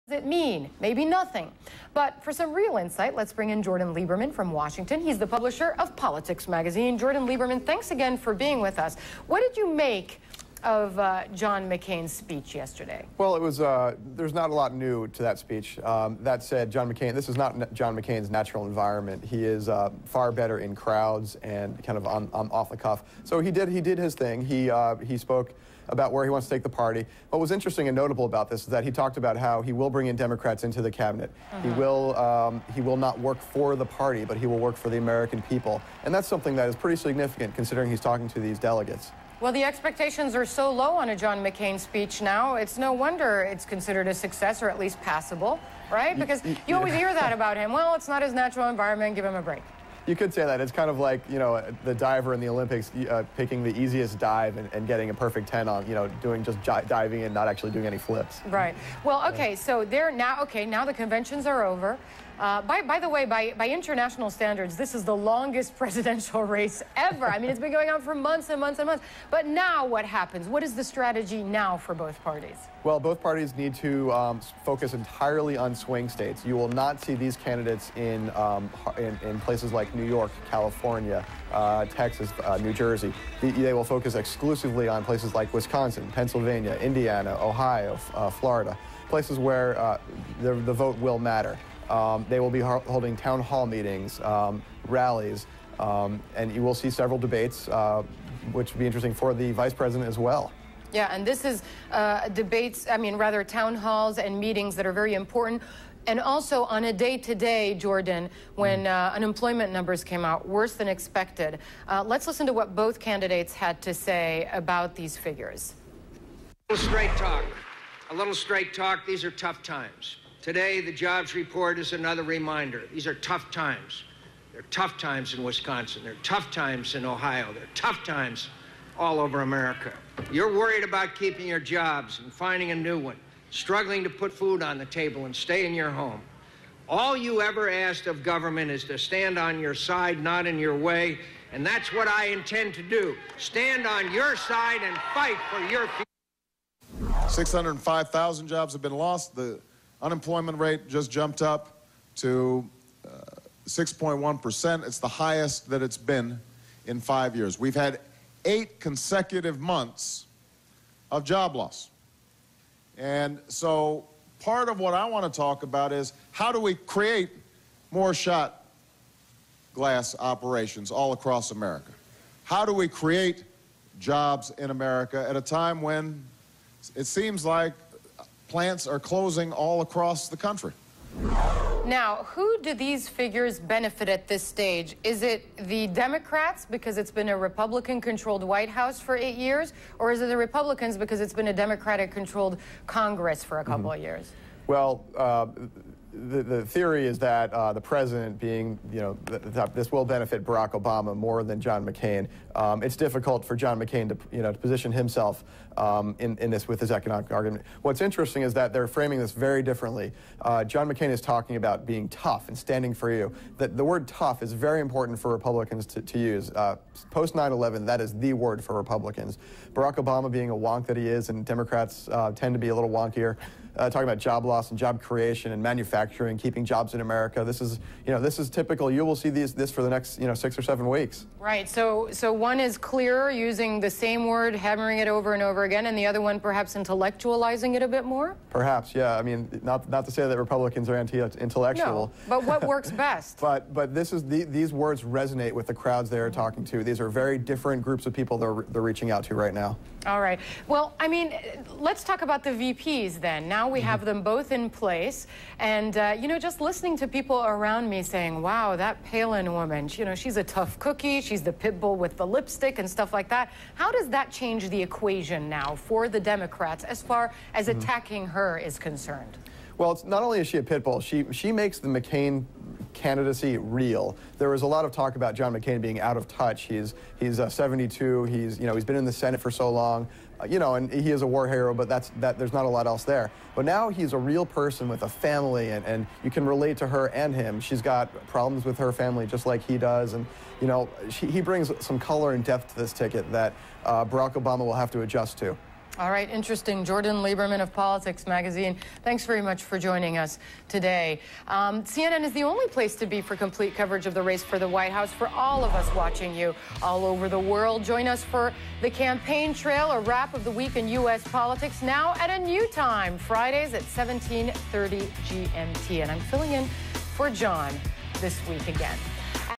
Does it mean? Maybe nothing. But for some real insight, let's bring in Jordan Lieberman from Washington. He's the publisher of Politics magazine. Jordan Lieberman, thanks again for being with us. What did you make of John McCain's speech yesterday? Well, it was, there's not a lot new to that speech. That said, John McCain, this is not John McCain's natural environment. He is far better in crowds and kind of on off the cuff. So he did his thing. He spoke about where he wants to take the party. What was interesting and notable about this is that he talked about how he will bring in Democrats into the cabinet. He will not work for the party, but he will work for the American people. And that's something that is pretty significant considering he's talking to these delegates. Well, the expectations are so low on a John McCain speech now, it's no wonder it's considered a success or at least passable, right? Because you always hear that about him. Well, it's not his natural environment, give him a break. You could say that. It's kind of like, you know, the diver in the Olympics picking the easiest dive and getting a perfect 10 on, you know, doing just diving and not actually doing any flips. Right. Well, okay, so now the conventions are over. By the way, by international standards, this is the longest presidential race ever. I mean, it's been going on for months and months and months. But now what happens? What is the strategy now for both parties? Well, both parties need to focus entirely on swing states. You will not see these candidates in places like New York, California, Texas, New Jersey. They will focus exclusively on places like Wisconsin, Pennsylvania, Indiana, Ohio, Florida, places where the vote will matter. They will be holding town hall meetings, rallies, and you will see several debates, which will be interesting for the vice president as well. Yeah, and this is debates, I mean, rather town halls and meetings that are very important. And also on a day-to-day, Jordan, when unemployment numbers came out worse than expected. Let's listen to what both candidates had to say about these figures. A little straight talk. A little straight talk. These are tough times. Today, the jobs report is another reminder. These are tough times. They're tough times in Wisconsin. They're tough times in Ohio. They're tough times all over America. You're worried about keeping your jobs and finding a new one, struggling to put food on the table and stay in your home. All you ever asked of government is to stand on your side, not in your way, and that's what I intend to do. Stand on your side and fight for your future. 605,000 jobs have been lost. The unemployment rate just jumped up to 6.1%. It's the highest that it's been in 5 years. We've had 8 consecutive months of job loss. And so part of what I want to talk about is how do we create more shot glass operations all across America? How do we create jobs in America at a time when it seems like plants are closing all across the country? Now, who do these figures benefit at this stage? Is it the Democrats because it's been a Republican-controlled White House for 8 years, or is it the Republicans because it's been a Democratic-controlled Congress for a couple of years? Well, the theory is that the president being, you know, this will benefit Barack Obama more than John McCain. It's difficult for John McCain to, you know, to position himself in this with his economic argument. What's interesting is that they're framing this very differently. John McCain is talking about being tough and standing for you. The word tough is very important for Republicans to use. Post 9/11, that is the word for Republicans. Barack Obama being a wonk that he is, and Democrats tend to be a little wonkier. Talking about job loss and job creation and manufacturing, keeping jobs in America. This is, you know, this is typical. You will see this for the next, you know, 6 or 7 weeks. Right. So one is clear, using the same word, hammering it over and over again, and the other one perhaps intellectualizing it a bit more. Perhaps, yeah. I mean, not to say that Republicans are anti-intellectual. No, but what works best? But this is these words resonate with the crowds they are talking to. These are very different groups of people they're reaching out to right now. All right. Well, I mean, let's talk about the VPs then. Now we have them both in place, and you know, just listening to people around me saying, wow, that Palin woman, you know, she's a tough cookie, she's the pit bull with the lipstick and stuff like that. How does that change the equation now for the Democrats as far as attacking her is concerned? Well, it's not only is she a pit bull, she makes the McCain candidacy real. There was a lot of talk about John McCain being out of touch. He's 72. He's been in the Senate for so long. You know, and he is a war hero, but there's not a lot else there. But now he's a real person with a family, and you can relate to her and him. She's got problems with her family just like he does, and you know, he brings some color and depth to this ticket that Barack Obama will have to adjust to. All right, interesting. Jordan Lieberman of Politics Magazine, thanks very much for joining us today. CNN is the only place to be for complete coverage of the race for the White House. For all of us watching you all over the world, join us for the campaign trail, a wrap of the week in U.S. politics, now at a new time, Fridays at 17:30 GMT. And I'm filling in for John this week again.